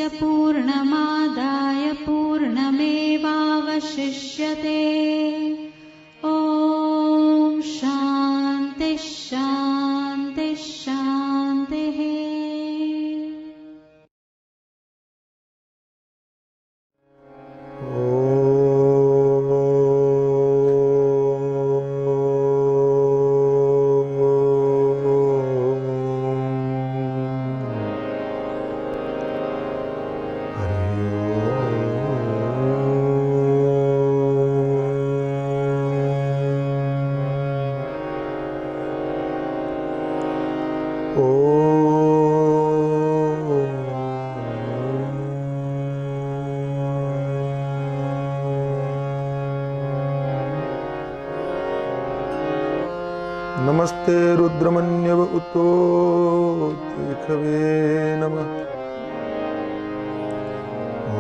पूर्णमादाय पूर्णमेवावशिष्यते। ॐ शान्ति शान्ति शान्तिः। नमस्ते रुद्रमन्यव उतोत्खवे नमः। ॐ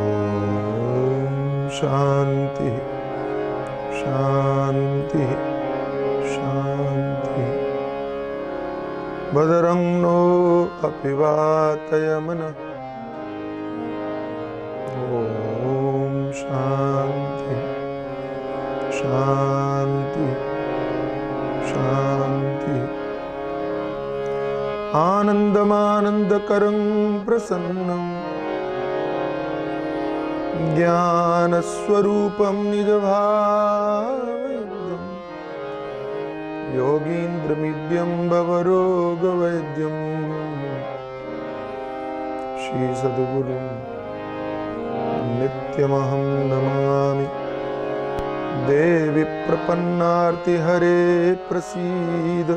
शान्ति शान्ति शान्ति। भद्रं नो अपि वातयमनः। ॐ शान्ति शान्ति शान्ति। आनन्दमानन्दकरं प्रसन्नं ज्ञानस्वरूपं निजभावं योगीन्द्रमीड्यं भवरोगवैद्यं श्रीसद्गुरुं नित्यमहं नमामि। देवी प्रपन्नार्ति हरे प्रसीद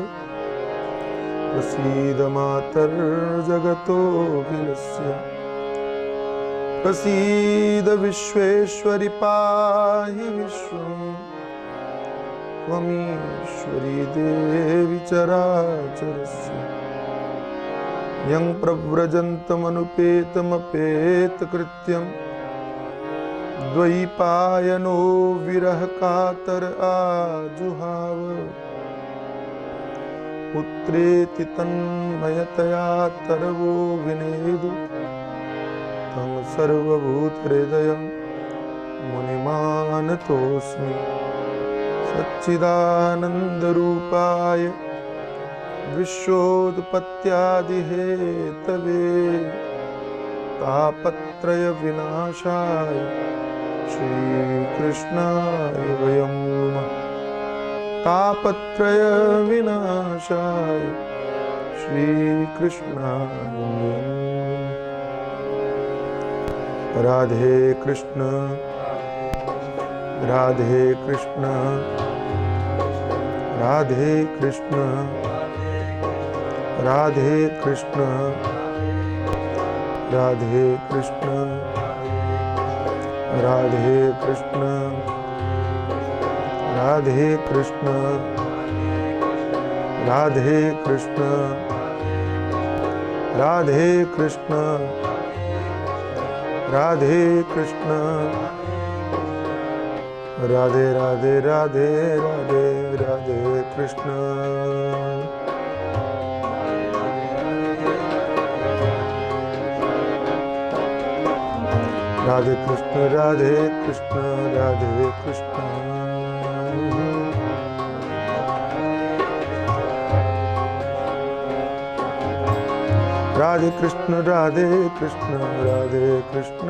प्रसीद मातर्जगतोऽखिलस्य। प्रसीद विश्वेश्वरि पाहि विश्वं। त्वमीश्वरी देवी चराचरस्य। यं प्रव्रजन्तमनुपेतमपेतकृत्यं द्वैपायनो विरह कातर आजुहाव। पुत्रेति तन्मयतया तरवो विनेदु तं सर्वभूतहृदयं मुनिमानतोऽस्मि। सच्चिदानन्दरूपाय विश्वोत्पत्त्यादिहेतवे तापत्रयविनाशाय श्रीकृष्णाय वयं नमः। तापत्रय विनाशाय श्रीकृष्णाय वयं नमः। राधे कृष्ण राधे कृष्ण राधे कृष्ण राधे कृष्ण राधे कृष्ण राधे कृष्ण राधे कृष्ण राधे कृष्ण राधे कृष्ण राधे कृष्ण राधे राधे राधे राधे राधे कृष्ण। राधे कृष्ण राधे कृष्ण राधे कृष्ण। राधे कृष्ण राधे कृष्ण राधे कृष्ण।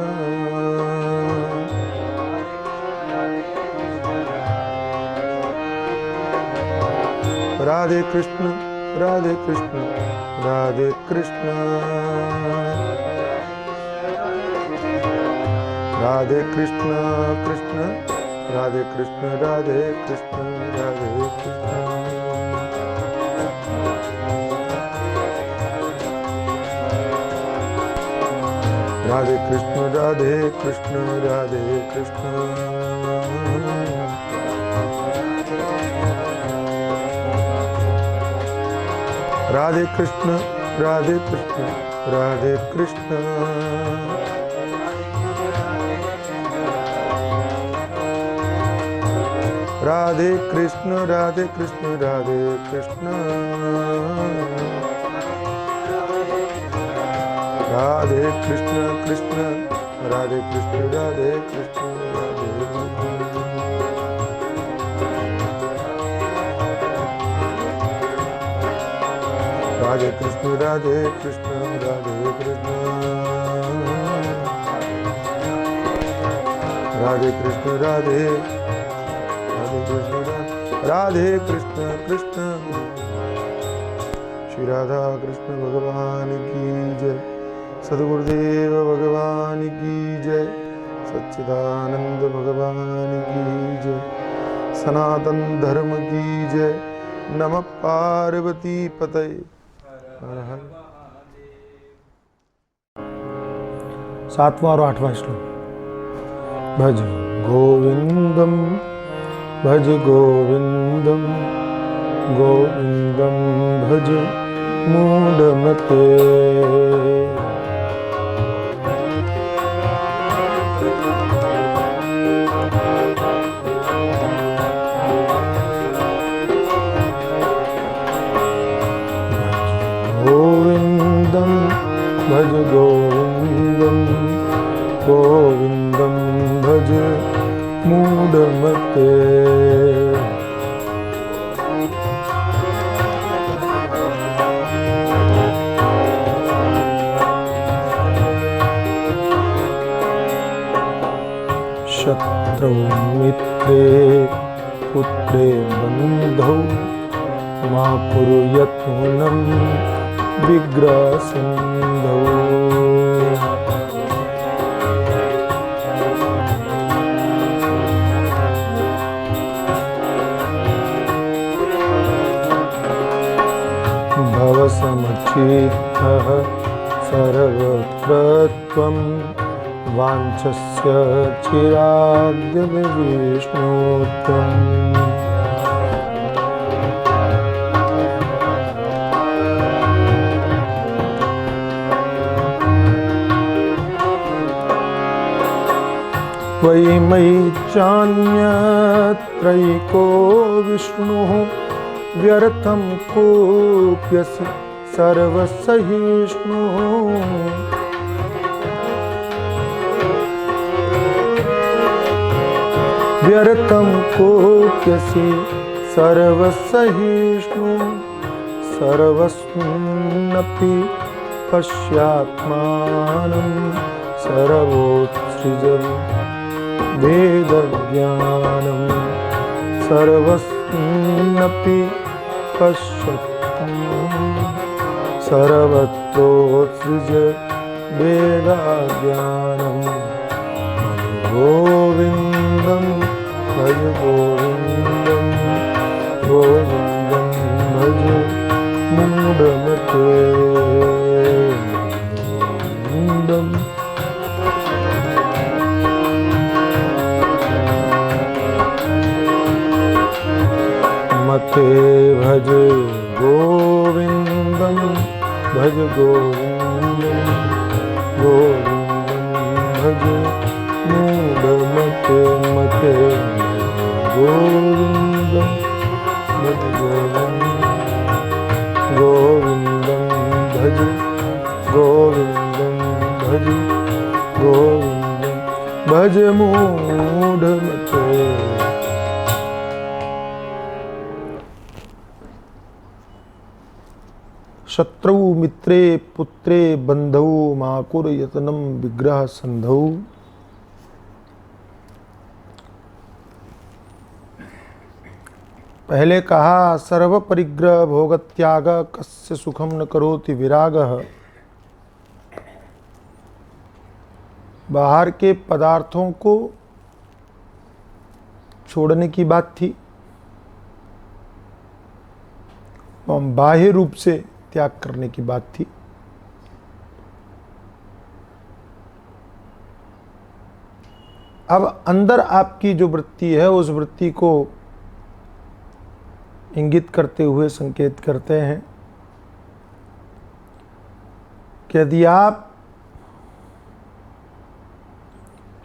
राधे कृष्ण राधे कृष्ण राधे कृष्ण। राधे कृष्ण कृष्ण राधे कृष्ण राधे कृष्ण राधे कृष्ण। राधे कृष्ण राधे कृष्ण राधे कृष्ण। राधे कृष्ण राधे कृष्ण राधे कृष्ण। राधे कृष्ण राधे कृष्ण राधे कृष्ण। राधे कृष्ण कृष्ण राधे कृष्ण राधे कृष्ण राधे राधे कृष्ण राधे कृष्ण राधे कृष्ण राधे कृष्ण राधे राधे कृष्ण कृष्ण श्री राधा कृष्ण भगवान की जय सद्गुरुदेव भगवान की जय सच्चिदानंद भगवान की जय सनातन धर्म की जय नमः पार्वती पतये हर हर। 7वां और 8वां श्लोक। भज गोविंदम भज गोविंदम गोविंदम भज मूढ़मते गोविंदम भज गोविंदम गोविंदम भज मूढ़मते शत्रौ मित्रे पुत्रे बन्धौ मा कुरु यत्नं विग्रहसन्धौ भवसमचित्तः सर्वत्र त्वं वाञ्छस्य चिराद्य विष्णु त्वम् त्वयि मयि चान्यत्रैको विष्णुः व्यर्थं कोऽप्यसि सर्वसहिष्णुः व्यर्थं कोऽप्यसि सर्वसहिष्णुः सर्वस्मिन्नपि पश्यात्मानं सर्वोत्सृजन् वेदज्ञानं सर्वस्मिन्नपि पश्यन् सर्वत्रोत्सृज वेदज्ञानं गोविन्दं भज गोविन्दं गोविन्दं भज मूढ़मते गोविन्दम् मते भज गोविंदम भज गोविंदम गोविंदम भज मूढ़मते मते गोविंदम भज गोविंदम भज गोविंदम भज गोविंदम भज मूढ़मते। शत्रु मित्रे पुत्रे बंधौ माकुर यतनम विग्रह संधौ। पहले कहा सर्व परिग्रह भोग त्याग कस्य सुखम न करोति विरागः। बाहर के पदार्थों को छोड़ने की बात थी, बाह्य रूप से त्याग करने की बात थी। अब अंदर आपकी जो वृत्ति है उस वृत्ति को इंगित करते हुए संकेत करते हैं कि यदि आप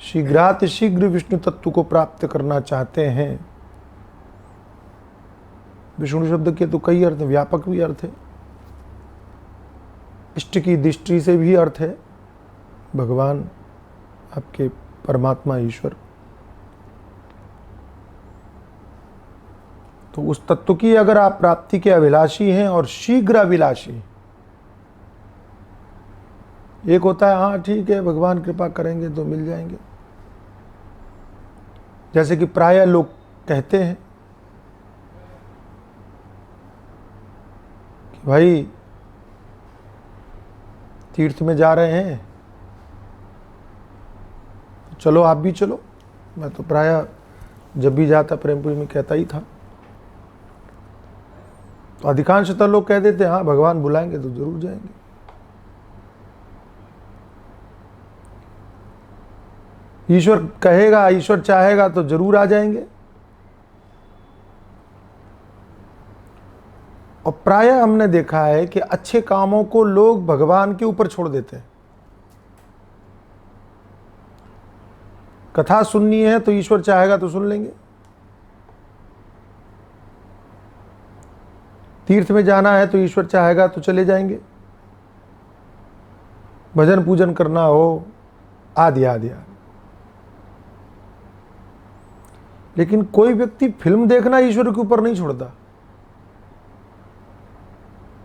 शीघ्रातिशीघ्र विष्णु तत्व को प्राप्त करना चाहते हैं, विष्णु शब्द के तो कई अर्थ, व्यापक भी अर्थ है, इष्ट की दृष्टि से भी अर्थ है भगवान, आपके परमात्मा ईश्वर। तो उस तत्व की अगर आप प्राप्ति के अभिलाषी हैं और शीघ्र अभिलाषी, एक होता है हाँ ठीक है भगवान कृपा करेंगे तो मिल जाएंगे, जैसे कि प्रायः लोग कहते हैं कि भाई तीर्थ में जा रहे हैं तो चलो आप भी चलो। मैं तो प्रायः जब भी जाता प्रेमपुरी में कहता ही था। तो अधिकांशतः लोग कह देते हाँ भगवान बुलाएंगे तो जरूर जाएंगे। ईश्वर कहेगा, ईश्वर चाहेगा तो जरूर आ जाएंगे। और प्रायः हमने देखा है कि अच्छे कामों को लोग भगवान के ऊपर छोड़ देते हैं। कथा सुननी है तो ईश्वर चाहेगा तो सुन लेंगे, तीर्थ में जाना है तो ईश्वर चाहेगा तो चले जाएंगे, भजन पूजन करना हो आदि आदि आदि। लेकिन कोई व्यक्ति फिल्म देखना ईश्वर के ऊपर नहीं छोड़ता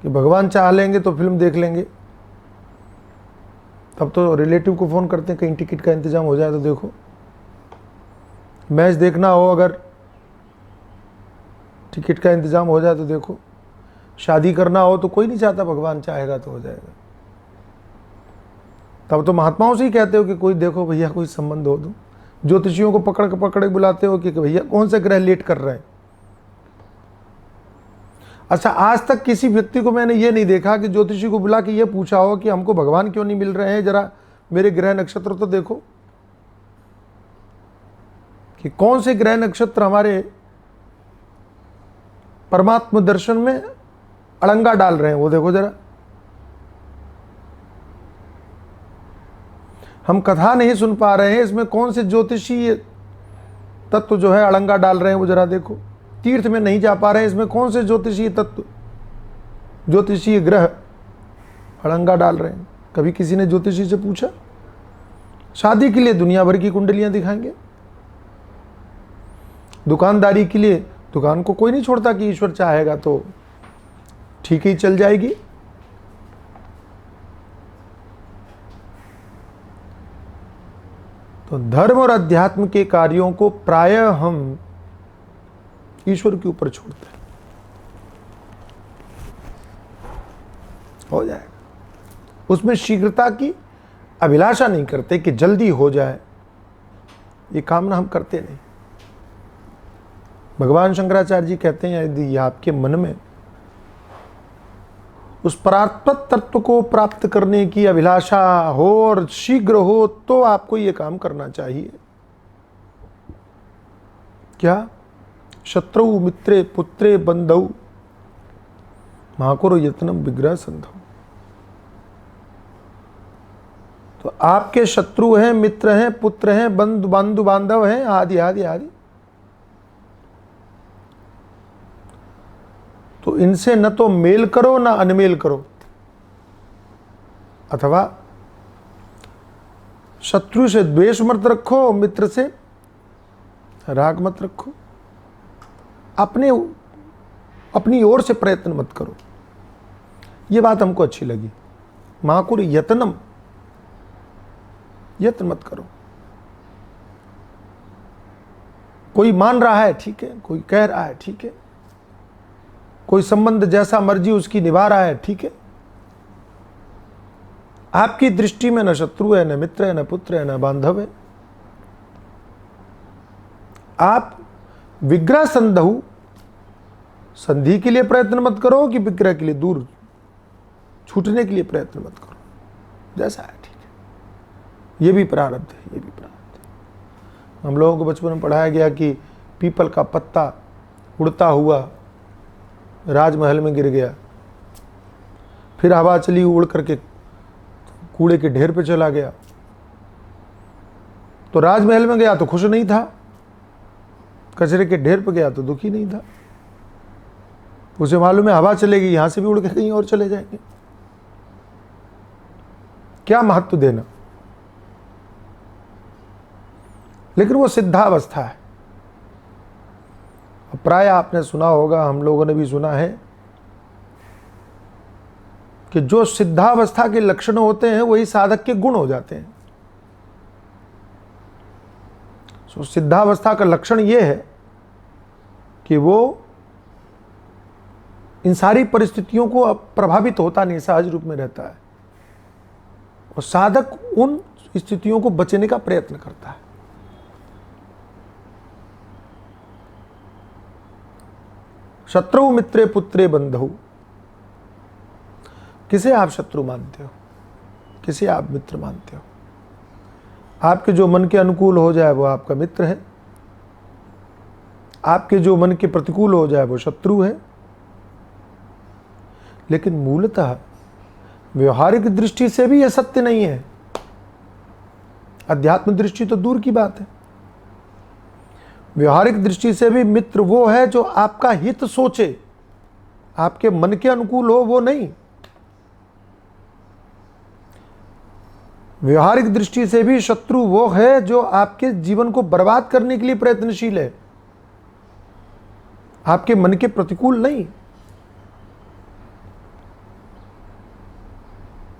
कि भगवान चाह लेंगे तो फिल्म देख लेंगे। तब तो रिलेटिव को फ़ोन करते हैं कहीं टिकट का इंतज़ाम हो जाए तो देखो। मैच देखना हो अगर टिकट का इंतज़ाम हो जाए तो देखो। शादी करना हो तो कोई नहीं चाहता भगवान चाहेगा तो हो जाएगा। तब तो महात्माओं से ही कहते हो कि कोई देखो भैया कोई संबंध हो दो। ज्योतिषियों को पकड़ बुलाते हो कि भैया कौन से ग्रह लेट कर रहे हैं। अच्छा, आज तक किसी व्यक्ति को मैंने ये नहीं देखा कि ज्योतिषी को बुला के ये पूछा हो कि हमको भगवान क्यों नहीं मिल रहे हैं, जरा मेरे ग्रह नक्षत्र तो देखो कि कौन से ग्रह नक्षत्र हमारे परमात्मा दर्शन में अड़ंगा डाल रहे हैं, वो देखो जरा। हम कथा नहीं सुन पा रहे हैं, इसमें कौन से ज्योतिषी तत्व जो है अड़ंगा डाल रहे हैं वो जरा देखो। तीर्थ में नहीं जा पा रहे हैं, इसमें कौन से ज्योतिषीय तत्व, ज्योतिषीय ग्रह अड़ंगा डाल रहे हैं। कभी किसी ने ज्योतिषी से पूछा? शादी के लिए दुनिया भर की कुंडलियां दिखाएंगे, दुकानदारी के लिए दुकान को कोई नहीं छोड़ता कि ईश्वर चाहेगा तो ठीक ही चल जाएगी। तो धर्म और अध्यात्म के कार्यों को प्रायः हम ईश्वर के ऊपर छोड़ते हैं, हो जाएगा। उसमें शीघ्रता की अभिलाषा नहीं करते कि जल्दी हो जाए, ये कामना हम करते नहीं। भगवान शंकराचार्य जी कहते हैं यदि आपके मन में उस परात्पर तत्व को प्राप्त करने की अभिलाषा हो और शीघ्र हो तो आपको ये काम करना चाहिए। क्या? शत्रु मित्रे पुत्रे बंधौ महाकुरु यत्नम विग्रह संधौ। तो आपके शत्रु हैं, मित्र हैं, पुत्र हैं, बंधु बांधव हैं, आदि आदि आदि। तो इनसे न तो मेल करो ना अनमेल करो, अथवा शत्रु से द्वेष मत रखो, मित्र से राग मत रखो। अपनी ओर से प्रयत्न मत करो। ये बात हमको अच्छी लगी। महाकुर यत्नम, यत्न मत करो। कोई मान रहा है ठीक है, कोई कह रहा है ठीक है, कोई संबंध जैसा मर्जी उसकी निभा रहा है ठीक है। आपकी दृष्टि में न शत्रु है, न मित्र है, न पुत्र है, न बांधव है। आप विग्रह संधौ, संधि के लिए प्रयत्न मत करो कि विग्रह के लिए दूर छूटने के लिए प्रयत्न मत करो। जैसा है ठीक है, ये भी प्रारब्ध है, ये भी प्रारब्ध है। हम लोगों को बचपन में पढ़ाया गया कि पीपल का पत्ता उड़ता हुआ राजमहल में गिर गया, फिर हवा चली उड़ करके कूड़े के ढेर पे चला गया। तो राजमहल में गया तो खुश नहीं था, कचरे के ढेर पे गया तो दुखी नहीं था। उसे मालूम है हवा चलेगी, यहां से भी उड़ के कहीं और चले जाएंगे। क्या महत्व देना, लेकिन वो सिद्धावस्था है। प्राय आपने सुना होगा, हम लोगों ने भी सुना है कि जो सिद्धावस्था के लक्षण होते हैं वही साधक के गुण हो जाते हैं। सो सिद्धावस्था का लक्षण यह है कि वो इन सारी परिस्थितियों को प्रभावित होता नहीं, सहज रूप में रहता है, और साधक उन स्थितियों को बचने का प्रयत्न करता है। शत्रु मित्रे पुत्रे बंधु, किसे आप शत्रु मानते हो, किसे आप मित्र मानते हो? आपके जो मन के अनुकूल हो जाए वो आपका मित्र है, आपके जो मन के प्रतिकूल हो जाए वो शत्रु है। लेकिन मूलतः व्यवहारिक दृष्टि से भी यह सत्य नहीं है। अध्यात्म दृष्टि तो दूर की बात है, व्यवहारिक दृष्टि से भी मित्र वो है जो आपका हित सोचे, आपके मन के अनुकूल हो वो नहीं। व्यवहारिक दृष्टि से भी शत्रु वो है जो आपके जीवन को बर्बाद करने के लिए प्रयत्नशील है, आपके मन के प्रतिकूल नहीं।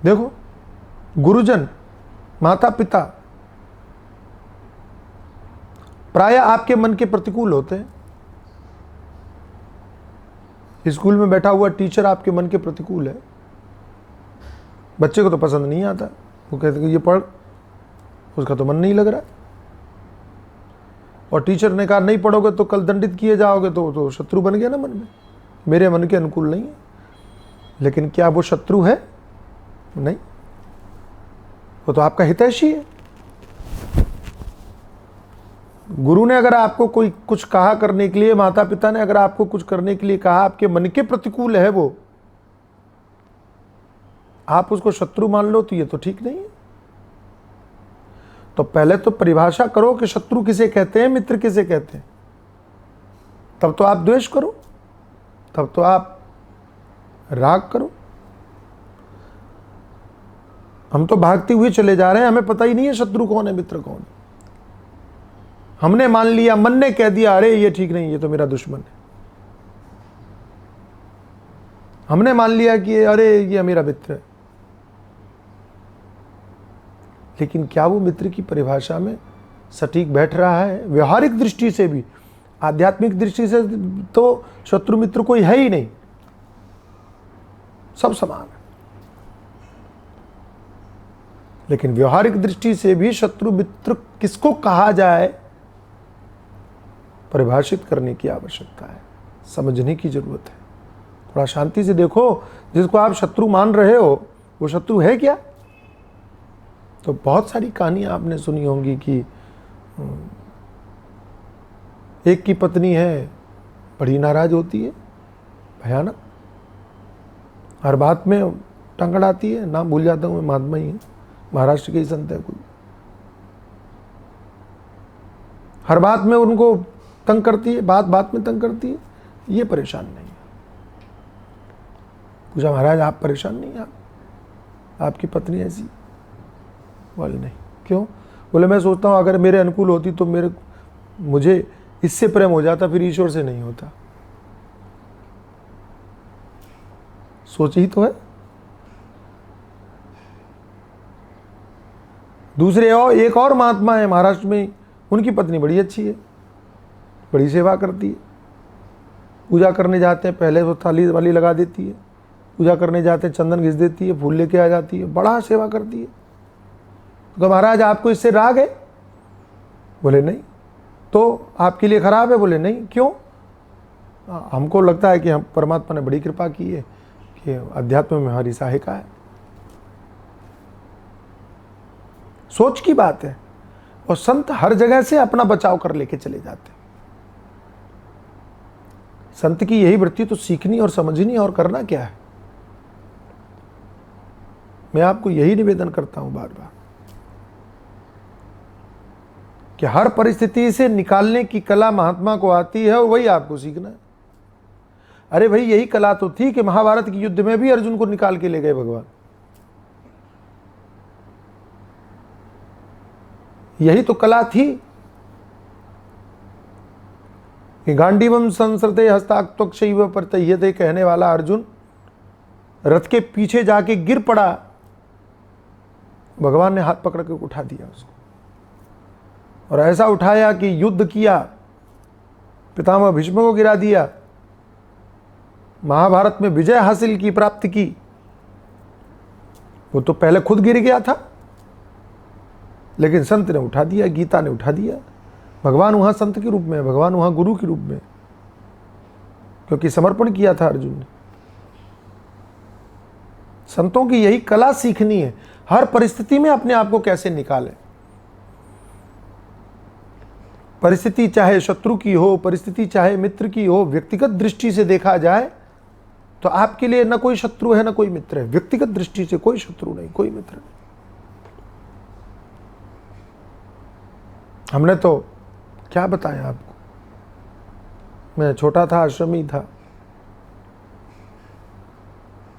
देखो, गुरुजन, माता पिता प्राय आपके मन के प्रतिकूल होते हैं। स्कूल में बैठा हुआ टीचर आपके मन के प्रतिकूल है, बच्चे को तो पसंद नहीं आता, वो कहते कि ये पढ़, उसका तो मन नहीं लग रहा, और टीचर ने कहा नहीं पढ़ोगे तो कल दंडित किए जाओगे, तो शत्रु बन गया ना मन में, मेरे मन के अनुकूल नहीं है। लेकिन क्या वो शत्रु है? नहीं, वो तो आपका हितैषी है। गुरु ने अगर आपको कोई कुछ कहा करने के लिए, माता पिता ने अगर आपको कुछ करने के लिए कहा, आपके मन के प्रतिकूल है वो, आप उसको शत्रु मान लो, तो ये तो ठीक नहीं है। तो पहले तो परिभाषा करो कि शत्रु किसे कहते हैं, मित्र किसे कहते हैं, तब तो आप द्वेष करो, तब तो आप राग करो। हम तो भागते हुए चले जा रहे हैं, हमें पता ही नहीं है शत्रु कौन है, मित्र कौन है। हमने मान लिया, मन ने कह दिया अरे ये ठीक नहीं, ये तो मेरा दुश्मन है। हमने मान लिया कि अरे ये मेरा मित्र है। लेकिन क्या वो मित्र की परिभाषा में सटीक बैठ रहा है? व्यवहारिक दृष्टि से भी, आध्यात्मिक दृष्टि से तो शत्रु मित्र कोई है ही नहीं, सब समान है। लेकिन व्यवहारिक दृष्टि से भी शत्रु मित्र किसको कहा जाए, परिभाषित करने की आवश्यकता है, समझने की जरूरत है। थोड़ा शांति से देखो, जिसको आप शत्रु मान रहे हो वो शत्रु है क्या? तो बहुत सारी कहानियां आपने सुनी होंगी कि एक की पत्नी है, बड़ी नाराज होती है, भयानक, हर बात में टंग अड़ाती है। नाम भूल जाता हूँ मैं, महात्मा ही है, महाराष्ट्र के ही संत है कोई। हर बात में उनको तंग करती है, बात बात में तंग करती है। ये परेशान नहीं है। पूछा महाराज आप परेशान नहीं हैं, आपकी पत्नी ऐसी? बोले नहीं। क्यों? बोले मैं सोचता हूँ अगर मेरे अनुकूल होती तो मुझे इससे प्रेम हो जाता, फिर ईश्वर से नहीं होता। सोच ही तो है। दूसरे और एक और महात्मा है महाराष्ट्र में, उनकी पत्नी बड़ी अच्छी है, बड़ी सेवा करती है। पूजा करने जाते हैं पहले तो थाली वाली लगा देती है, पूजा करने जाते हैं चंदन घिस देती है, फूल लेके आ जाती है, बड़ा सेवा करती है। तो महाराज आपको इससे राग है? बोले नहीं। तो आपके लिए खराब है? बोले नहीं। क्यों? हमको लगता है कि हम परमात्मा ने बड़ी कृपा की है कि अध्यात्म में हमारी सहायता है। सोच की बात है। और संत हर जगह से अपना बचाव कर लेके चले जाते हैं। संत की यही वृत्ति तो सीखनी और समझनी और करना क्या है। मैं आपको यही निवेदन करता हूं बार बार कि हर परिस्थिति से निकालने की कला महात्मा को आती है और वही आपको सीखना है। अरे भाई यही कला तो थी कि महाभारत के युद्ध में भी अर्जुन को निकाल के ले गए भगवान। यही तो कला थी कि गांडीवम संसृते हस्ताक्त्वक्षैव प्रत्यह्यते कहने वाला अर्जुन रथ के पीछे जाके गिर पड़ा, भगवान ने हाथ पकड़ के उठा दिया उसको, और ऐसा उठाया कि युद्ध किया, पितामह भीष्म को गिरा दिया, महाभारत में विजय हासिल की, प्राप्त की। वो तो पहले खुद गिर गया था, लेकिन संत ने उठा दिया, गीता ने उठा दिया। भगवान वहां संत के रूप में, भगवान वहां गुरु के रूप में, क्योंकि समर्पण किया था अर्जुन ने। संतों की यही कला सीखनी है, हर परिस्थिति में अपने आप को कैसे निकालें। परिस्थिति चाहे शत्रु की हो, परिस्थिति चाहे मित्र की हो, व्यक्तिगत दृष्टि से देखा जाए तो आपके लिए न कोई शत्रु है न कोई मित्र है। व्यक्तिगत दृष्टि से कोई शत्रु नहीं, कोई मित्र नहीं। हमने तो क्या बताया आपको, मैं छोटा था, आश्रमी था,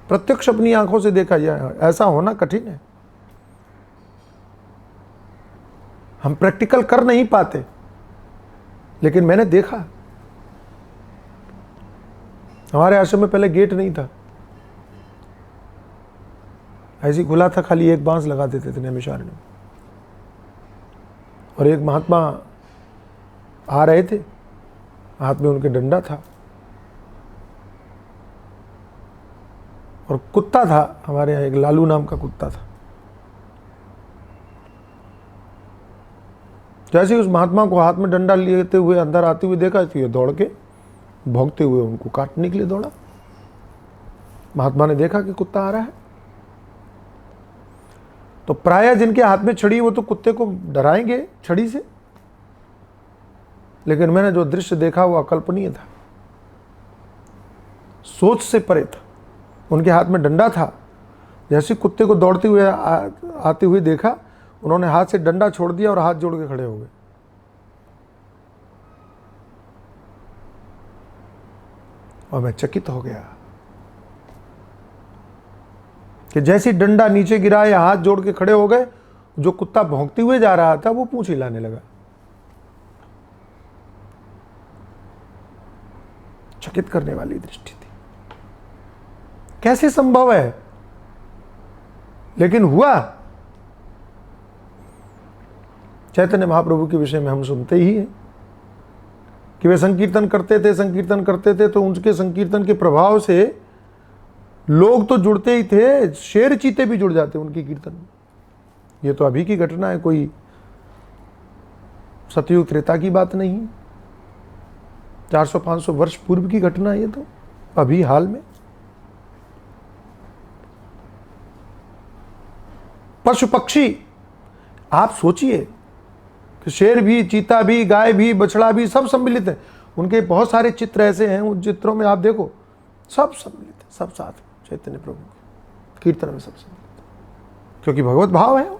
प्रत्यक्ष अपनी आंखों से देखा जाए, ऐसा होना कठिन है। हम प्रैक्टिकल कर नहीं पाते, लेकिन मैंने देखा। हमारे आश्रम में पहले गेट नहीं था, ऐसी खुला था, खाली एक बांस लगा देते थे नैमिषारण्य में, और एक महात्मा आ रहे थे, हाथ में उनके डंडा था, और कुत्ता था हमारे यहाँ, एक लालू नाम का कुत्ता था। जैसे उस महात्मा को हाथ में डंडा लेते हुए अंदर आते हुए देखा, तो ये दौड़ के भौंकते हुए उनको काटने के लिए दौड़ा। महात्मा ने देखा कि कुत्ता आ रहा है, तो प्रायः जिनके हाथ में छड़ी वो तो कुत्ते को डराएंगे छड़ी से, लेकिन मैंने जो दृश्य देखा वो अकल्पनीय था, सोच से परे था। उनके हाथ में डंडा था, जैसे कुत्ते को दौड़ते हुए आते हुए देखा, उन्होंने हाथ से डंडा छोड़ दिया और हाथ जोड़ के खड़े हो गए। और मैं चकित हो गया कि जैसे डंडा नीचे गिरा या हाथ जोड़ के खड़े हो गए, जो कुत्ता भौंकते हुए जा रहा था वो पूंछ हिलाने लगा। चकित करने वाली दृष्टि थी, कैसे संभव है, लेकिन हुआ। चैतन्य महाप्रभु के विषय में हम सुनते ही हैं कि वे संकीर्तन करते थे, तो उनके संकीर्तन के प्रभाव से लोग तो जुड़ते ही थे, शेर चीते भी जुड़ जाते उनके कीर्तन में। ये तो अभी की घटना है, कोई सतयुग त्रेता की बात नहीं है, 400-500 वर्ष पूर्व की घटना है ये तो, अभी हाल में। पशु पक्षी, आप सोचिए कि शेर भी, चीता भी, गाय भी, बछड़ा भी, सब सम्मिलित है। उनके बहुत सारे चित्र ऐसे हैं, उन चित्रों में आप देखो सब सम्मिलित है, सब साथ में चैतन्य प्रभु के कीर्तन में सब सम्मिलित है, क्योंकि भगवत भाव है।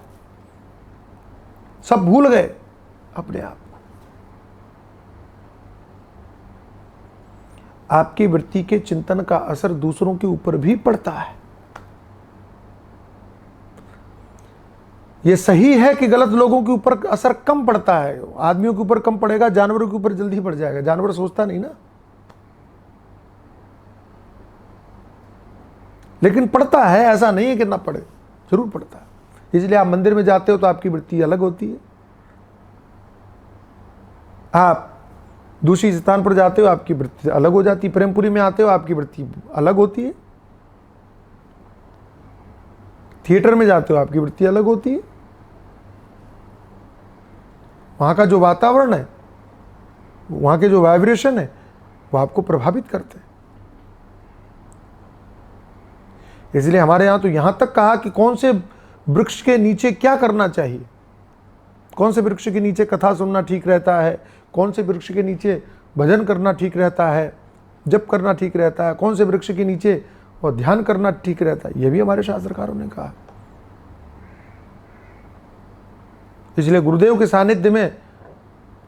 सब भूल गए अपने आप को। आपकी वृत्ति के चिंतन का असर दूसरों के ऊपर भी पड़ता है। ये सही है कि गलत लोगों के ऊपर असर कम पड़ता है, आदमियों के ऊपर कम पड़ेगा, जानवरों के ऊपर जल्दी पड़ जाएगा। जानवर सोचता नहीं ना, लेकिन पड़ता है, ऐसा नहीं है कि ना पड़े, जरूर पड़ता है। इसलिए आप मंदिर में जाते हो तो आपकी वृत्ति अलग होती है, आप दूसरी स्थान पर जाते हो आपकी वृत्ति अलग हो जाती है, प्रेमपुरी में आते हो आपकी वृत्ति अलग होती है, थिएटर में जाते हो आपकी वृत्ति अलग होती है। वहाँ का जो वातावरण है, वहाँ के जो वाइब्रेशन है, वो आपको प्रभावित करते हैं। इसलिए हमारे यहाँ तो यहाँ तक कहा कि कौन से वृक्ष के नीचे क्या करना चाहिए, कौन से वृक्ष के नीचे कथा सुनना ठीक रहता है, कौन से वृक्ष के नीचे भजन करना ठीक रहता है, जप करना ठीक रहता है, कौन से वृक्ष के नीचे और ध्यान करना ठीक रहता है, यह भी हमारे शास्त्रकारों ने कहा। इसलिए गुरुदेव के सानिध्य में,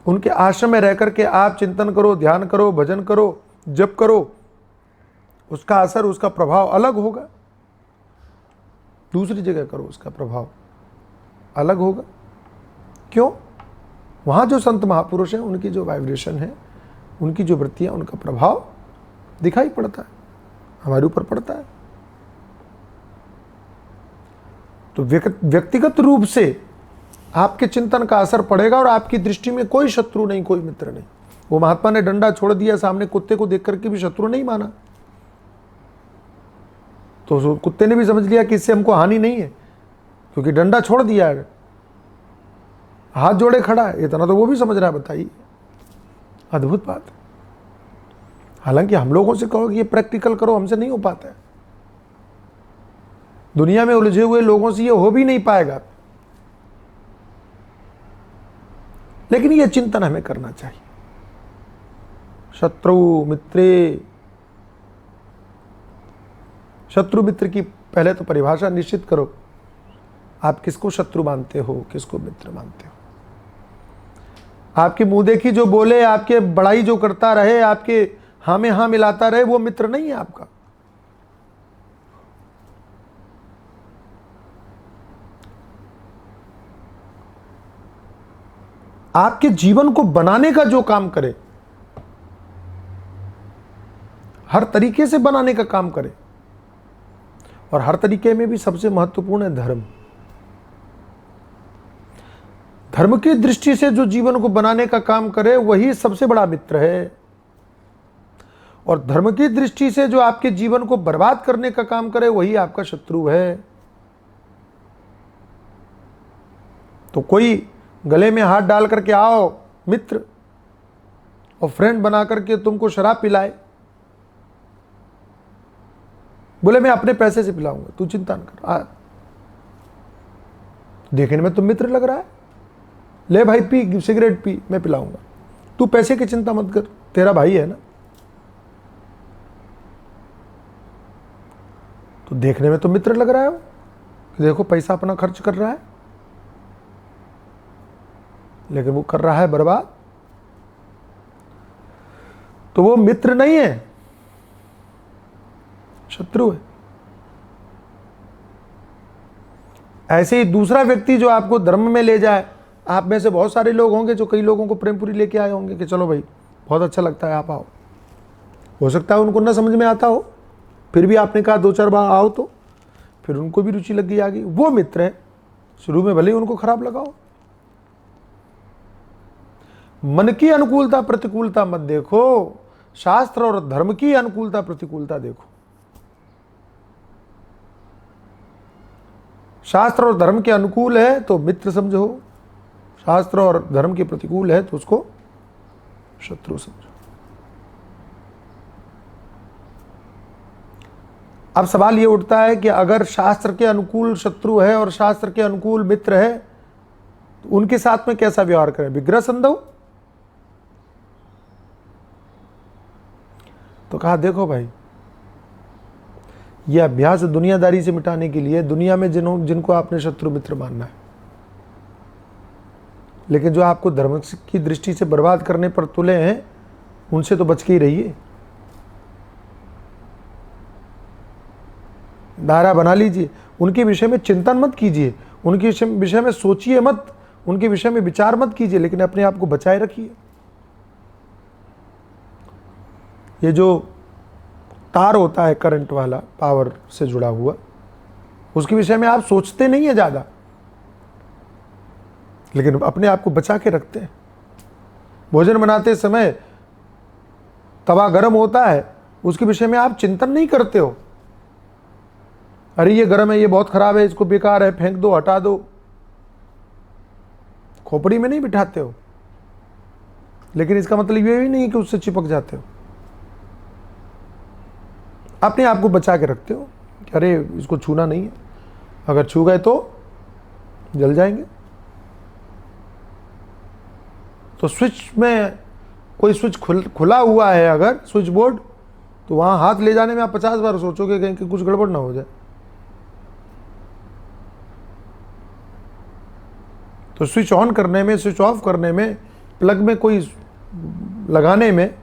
उनके आश्रम में रह करके आप चिंतन करो, ध्यान करो, भजन करो, जप करो, उसका असर, उसका प्रभाव अलग होगा। दूसरी जगह करो, उसका प्रभाव अलग होगा। क्यों? वहाँ जो संत महापुरुष हैं उनकी जो वाइब्रेशन है, उनकी जो वृत्तियाँ, उनका प्रभाव दिखाई पड़ता है, हमारे ऊपर पड़ता है। तो व्यक्तिगत रूप से आपके चिंतन का असर पड़ेगा और आपकी दृष्टि में कोई शत्रु नहीं, कोई मित्र नहीं। वो महात्मा ने डंडा छोड़ दिया, सामने कुत्ते को देख करके भी शत्रु नहीं माना, तो कुत्ते ने भी समझ लिया कि इससे हमको हानि नहीं है, क्योंकि डंडा छोड़ दिया है, हाथ जोड़े खड़ा है, इतना तो वो भी समझ रहा है। बताइए, अद्भुत बात है। हालांकि हम लोगों से कहो कि ये प्रैक्टिकल करो, हमसे नहीं हो पाता है। दुनिया में उलझे हुए लोगों से ये हो भी नहीं पाएगा, लेकिन ये चिंतन हमें करना चाहिए। शत्रु मित्रे, शत्रु मित्र की पहले तो परिभाषा निश्चित करो। आप किसको शत्रु मानते हो, किसको मित्र मानते हो? आपकी मुंह देखी जो बोले, आपके बड़ाई जो करता रहे, आपके हाँ में हाँ मिलाता रहे, वो मित्र नहीं है आपका। आपके जीवन को बनाने का जो काम करे, हर तरीके से बनाने का काम करे, और हर तरीके में भी सबसे महत्वपूर्ण है धर्म। धर्म की दृष्टि से जो जीवन को बनाने का काम करे वही सबसे बड़ा मित्र है, और धर्म की दृष्टि से जो आपके जीवन को बर्बाद करने का काम करे वही आपका शत्रु है। तो कोई गले में हाथ डाल करके आओ मित्र और फ्रेंड बना करके तुमको शराब पिलाए, बोले मैं अपने पैसे से पिलाऊंगा, तू चिंता न कर, देखने में तुम मित्र लग रहा है, ले भाई पी, सिगरेट पी, मैं पिलाऊंगा, तू पैसे की चिंता मत कर, तेरा भाई है ना। तो देखने में तो मित्र लग रहा है वो, देखो पैसा अपना खर्च कर रहा है, लेकिन वो कर रहा है बर्बाद। तो वो मित्र नहीं है, शत्रु है। ऐसे ही दूसरा व्यक्ति जो आपको धर्म में ले जाए, आप में से बहुत सारे लोग होंगे जो कई लोगों को प्रेमपुरी लेके आए होंगे कि चलो भाई बहुत अच्छा लगता है, आप आओ। हो सकता है उनको ना समझ में आता हो, फिर भी आपने कहा 2-4 बार आओ, तो फिर उनको भी रुचि लग गई आगे, वो मित्र है। शुरू में भले ही उनको खराब लगा हो। मन की अनुकूलता प्रतिकूलता मत देखो, शास्त्र और धर्म की अनुकूलता प्रतिकूलता देखो। शास्त्र और धर्म के अनुकूल है तो मित्र समझो, शास्त्र और धर्म के प्रतिकूल है तो उसको शत्रु समझो। अब सवाल ये उठता है कि अगर शास्त्र के अनुकूल शत्रु है और शास्त्र के अनुकूल मित्र है, तो उनके साथ में कैसा व्यवहार करें? विग्रह संधव। तो कहा देखो भाई, यह अभ्यास दुनियादारी से मिटाने के लिए, दुनिया में जिनको आपने शत्रु मित्र मानना है, लेकिन जो आपको धर्म की दृष्टि से बर्बाद करने पर तुले हैं, उनसे तो बच के ही रहिए। दायरा बना लीजिए, उनके विषय में चिंतन मत कीजिए, उनके विषय में सोचिए मत, उनके विषय में विचार मत कीजिए, लेकिन अपने आप को बचाए रखिए। ये जो तार होता है करंट वाला, पावर से जुड़ा हुआ, उसके विषय में आप सोचते नहीं है ज़्यादा, लेकिन अपने आप को बचा के रखते हैं। भोजन बनाते समय तवा गर्म होता है, उसके विषय में आप चिंतन नहीं करते हो, अरे ये गर्म है, ये बहुत खराब है, इसको बेकार है, फेंक दो, हटा दो, खोपड़ी में नहीं बिठाते हो। लेकिन इसका मतलब ये भी नहीं कि उससे चिपक जाते हो, अपने आप को बचा के रखते हो कि अरे इसको छूना नहीं है, अगर छू गए तो जल जाएंगे। तो स्विच में कोई स्विच खुला हुआ है अगर स्विच बोर्ड, तो वहां हाथ ले जाने में आप 50 बार सोचोगे कहीं कि कुछ गड़बड़ ना हो जाए। तो स्विच ऑन करने में, स्विच ऑफ करने में, प्लग में कोई लगाने में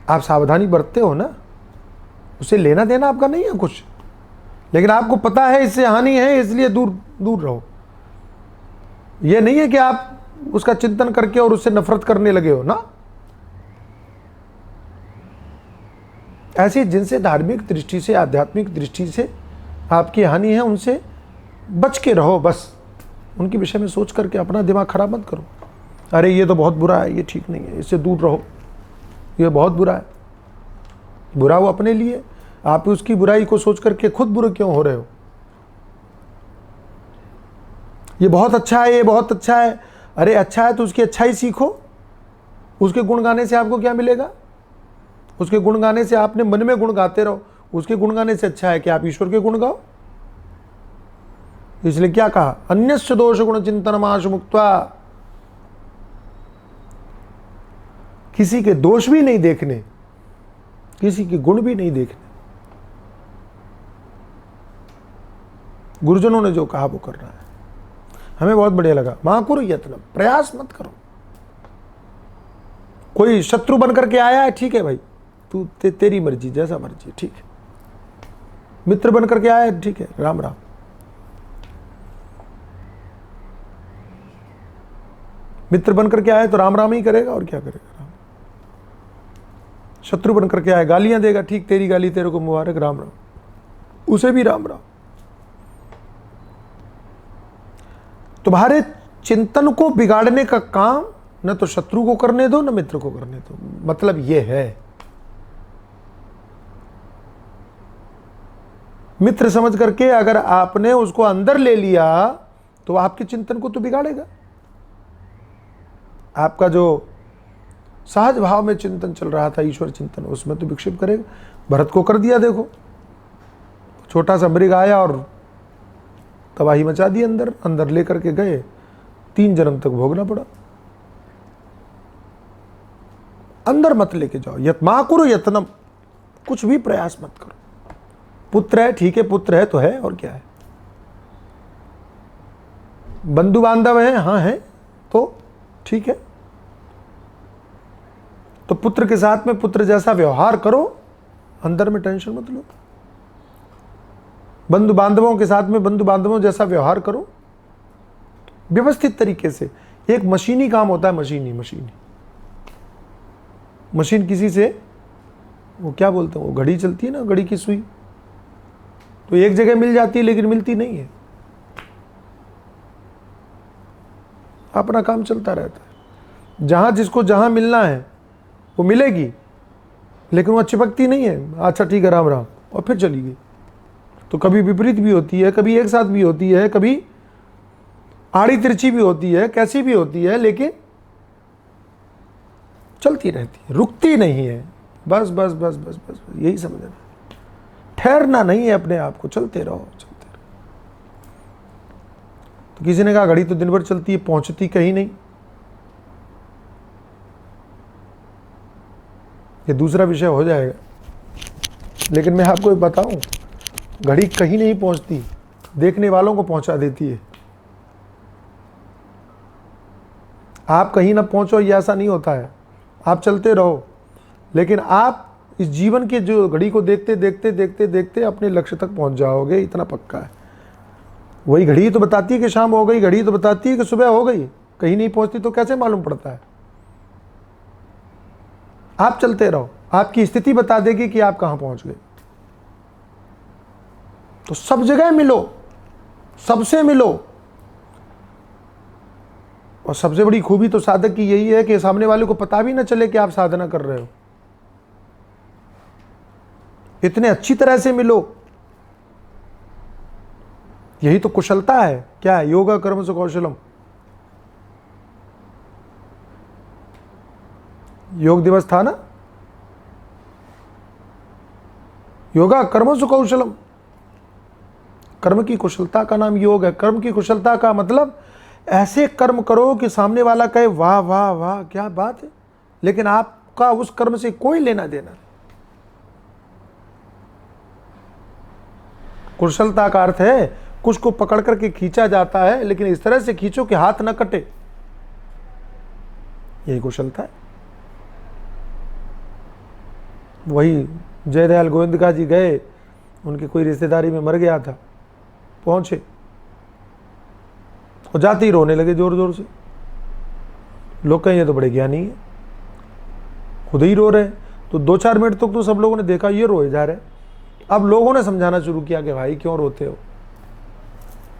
आप सावधानी बरतते हो ना, उसे लेना देना आपका नहीं है कुछ, लेकिन आपको पता है इससे हानि है, इसलिए दूर दूर रहो। ये नहीं है कि आप उसका चिंतन करके और उससे नफरत करने लगे हो ना। ऐसे जिनसे धार्मिक दृष्टि से, आध्यात्मिक दृष्टि से आपकी हानि है, उनसे बच के रहो बस। उनके विषय में सोच करके अपना दिमाग खराब मत करो। अरे ये तो बहुत बुरा है, ये ठीक नहीं है, इससे दूर रहो, ये बहुत बुरा है। बुरा वो अपने लिए, आप उसकी बुराई को सोच करके खुद बुरे क्यों हो रहे हो? ये बहुत अच्छा है, ये बहुत अच्छा है। अरे अच्छा है तो उसकी अच्छाई सीखो। उसके गुण गाने से आपको क्या मिलेगा? उसके गुण गाने से आपने मन में गुण गाते रहो। उसके गुण गाने से अच्छा है कि आप ईश्वर के गुण गाओ। इसलिए क्या कहा? अन्यस्य दोष गुण चिंतनमाश मुक्त्वा। किसी के दोष भी नहीं देखने, किसी के गुण भी नहीं देखने। गुरुजनों ने जो कहा वो करना है। हमें बहुत बढ़िया लगा। महाकुरु यत्न, प्रयास मत करो। कोई शत्रु बन करके आया है, ठीक है भाई, तू तेरी मर्जी, जैसा मर्जी, ठीक है। मित्र बन करके आया है, ठीक है, राम राम। मित्र बन करके आया तो राम राम ही करेगा, और क्या करेगा। राम। शत्रु बन करके आया, गालियां देगा, ठीक, तेरी गाली तेरे को मुबारक, राम राम, उसे भी राम राम। तुम्हारे चिंतन को बिगाड़ने का काम न तो शत्रु को करने दो, न मित्र को करने दो। मतलब यह है, मित्र समझ करके अगर आपने उसको अंदर ले लिया तो आपके चिंतन को तो बिगाड़ेगा। आपका जो सहज भाव में चिंतन चल रहा था, ईश्वर चिंतन, उसमें तो विक्षेप करेगा। भरत को कर दिया, देखो, छोटा सा मृग आया और तबाही मचा दी। अंदर अंदर लेकर के गए, 3 जन्म तक भोगना पड़ा। अंदर मत लेके जाओ। यत्माकुरु यत्नम, कुछ भी प्रयास मत करो। पुत्र है, ठीक है, पुत्र है तो है, और क्या है। बंधु बांधव है, हाँ है, तो ठीक है। तो पुत्र के साथ में पुत्र जैसा व्यवहार करो, अंदर में टेंशन मत लो। बंधु बांधवों के साथ में बंधु बांधवों जैसा व्यवहार करो, व्यवस्थित तरीके से। एक मशीनी काम होता है, मशीनी मशीन किसी से, वो क्या बोलते हैं, वो घड़ी चलती है ना, घड़ी की सुई, तो एक जगह मिल जाती है लेकिन मिलती नहीं है, अपना काम चलता रहता है। जहां जिसको जहां मिलना है वो मिलेगी, लेकिन वो चिपकती नहीं है। अच्छा ठीक है, राम राम, और फिर चली गई। तो कभी विपरीत भी होती है, कभी एक साथ भी होती है, कभी आड़ी तिरछी भी होती है, कैसी भी होती है, लेकिन चलती रहती है, रुकती नहीं है। बस बस बस बस बस यही समझना। ठहरना नहीं है अपने आप को, चलते रहो, चलते रहो। तो किसी ने कहा घड़ी तो दिन भर चलती है, पहुंचती कहीं नहीं। ये दूसरा विषय हो जाएगा, लेकिन मैं आपको एक बताऊं, घड़ी कहीं नहीं पहुंचती, देखने वालों को पहुंचा देती है। आप कहीं ना पहुंचो, ये ऐसा नहीं होता है। आप चलते रहो, लेकिन आप इस जीवन के जो घड़ी को देखते देखते देखते देखते अपने लक्ष्य तक पहुंच जाओगे, इतना पक्का है। वही घड़ी तो बताती है कि शाम हो गई, घड़ी तो बताती है कि सुबह हो गई। कहीं नहीं पहुंचती तो कैसे मालूम पड़ता है? आप चलते रहो, आपकी स्थिति बता देगी कि आप कहां पहुंच गए। तो सब जगह मिलो, सबसे मिलो। और सबसे बड़ी खूबी तो साधक की यही है कि सामने वाले को पता भी ना चले कि आप साधना कर रहे हो। इतने अच्छी तरह से मिलो, यही तो कुशलता है। क्या है? योगा कर्म से कौशलम। योग दिवस था ना, योगा कर्म से कौशलम। कर्म की कुशलता का नाम योग है। कर्म की कुशलता का मतलब ऐसे कर्म करो कि सामने वाला कहे वाह वाह वाह क्या बात है, लेकिन आपका उस कर्म से कोई लेना देना नहीं। कुशलता का अर्थ है कुछ को पकड़ करके खींचा जाता है, लेकिन इस तरह से खींचो कि हाथ न कटे, यही कुशलता है। वही जयदयाल गोविंदका जी गए, उनके कोई रिश्तेदारी में मर गया था, पहुंचे और जाते ही रोने लगे जोर जोर से। लोग कहें ये तो बड़े ज्ञानी है, खुद ही रो रहे हैं। तो 2-4 मिनट तक तो सब लोगों ने देखा ये रोए जा रहे। अब लोगों ने समझाना शुरू किया कि भाई क्यों रोते हो,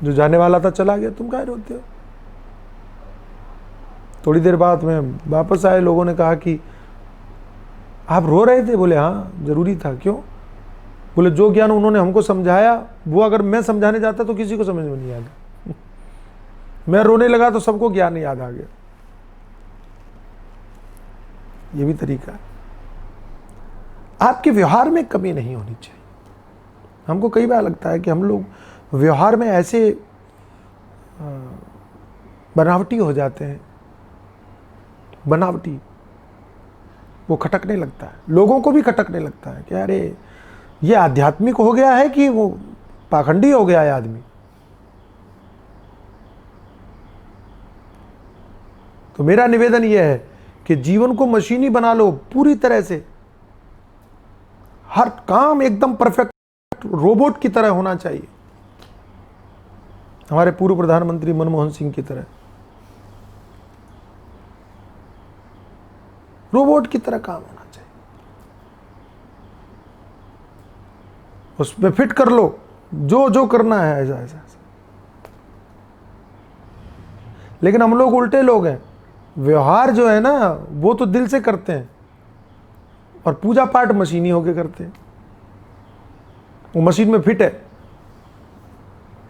जो जाने वाला था चला गया, तुम काहे रोते हो। थोड़ी देर बाद में वापस आए, लोगों ने कहा कि आप रो रहे थे? बोले हाँ जरूरी था। क्यों? बोले जो ज्ञान उन्होंने हमको समझाया वो अगर मैं समझाने जाता तो किसी को समझ में नहीं आया। मैं रोने लगा तो सबको ज्ञान याद आ गया। ये भी तरीका है। आपके व्यवहार में कमी नहीं होनी चाहिए। हमको कई बार लगता है कि हम लोग व्यवहार में ऐसे बनावटी हो जाते हैं, बनावटी, वो खटकने लगता है, लोगों को भी खटकने लगता है कि अरे ये आध्यात्मिक हो गया है कि वो पाखंडी हो गया है आदमी। तो मेरा निवेदन यह है कि जीवन को मशीनी बना लो पूरी तरह से, हर काम एकदम परफेक्ट रोबोट की तरह होना चाहिए, हमारे पूर्व प्रधानमंत्री मनमोहन सिंह की तरह रोबोट की तरह काम होना चाहिए। उसमें फिट कर लो जो जो करना है, ऐसा ऐसा। लेकिन हम लोग उल्टे लोग हैं, व्यवहार जो है ना वो तो दिल से करते हैं और पूजा पाठ मशीनी होके करते हैं, वो मशीन में फिट है।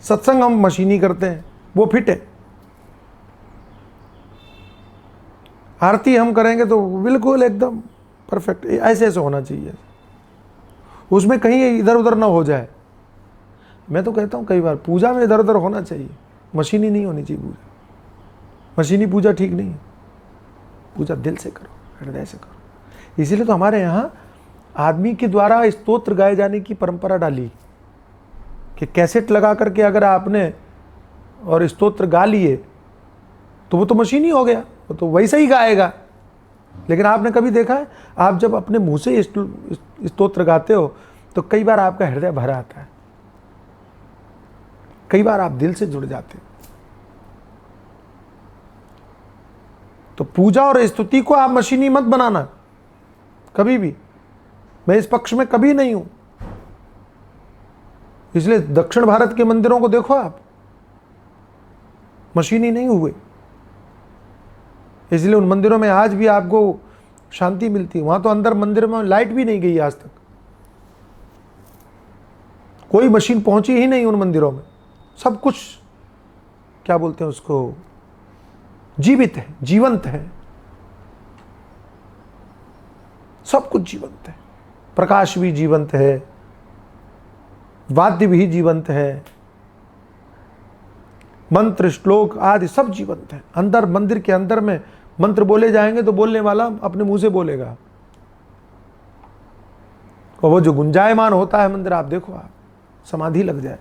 सत्संग हम मशीनी करते हैं, वो फिट है। आरती हम करेंगे तो बिल्कुल एकदम परफेक्ट, ऐसे ऐसे होना चाहिए, उसमें कहीं इधर उधर ना हो जाए। मैं तो कहता हूँ कई बार पूजा में इधर उधर होना चाहिए, मशीनी नहीं होनी चाहिए पूजा। मशीनी पूजा ठीक नहीं है, पूजा दिल से करो, हृदय से करो। इसीलिए तो हमारे यहाँ आदमी के द्वारा स्तोत्र गाए जाने की परंपरा डाली कि कैसेट लगा करके अगर आपने और स्तोत्र गा लिए तो वो तो मशीनी हो गया, वो तो वैसे ही गाएगा। लेकिन आपने कभी देखा है, आप जब अपने मुंह से स्तोत्र गाते हो तो कई बार आपका हृदय भरा आता है, कई बार आप दिल से जुड़ जाते हो। तो पूजा और स्तुति को आप मशीनी मत बनाना कभी भी, मैं इस पक्ष में कभी नहीं हूं। इसलिए दक्षिण भारत के मंदिरों को देखो आप, मशीनी नहीं हुए, इसलिए उन मंदिरों में आज भी आपको शांति मिलती है। वहां तो अंदर मंदिर में लाइट भी नहीं गई आज तक, कोई मशीन पहुंची ही नहीं उन मंदिरों में। सब कुछ क्या बोलते हैं उसको, जीवित है, जीवंत है, सब कुछ जीवंत है। प्रकाश भी जीवंत है, वाद्य भी जीवंत है, मंत्र श्लोक आदि सब जीवंत है। अंदर मंदिर के अंदर में मंत्र बोले जाएंगे तो बोलने वाला अपने मुंह से बोलेगा, और वो जो गुंजायमान होता है मंदिर, आप देखो, आप समाधि लग जाए।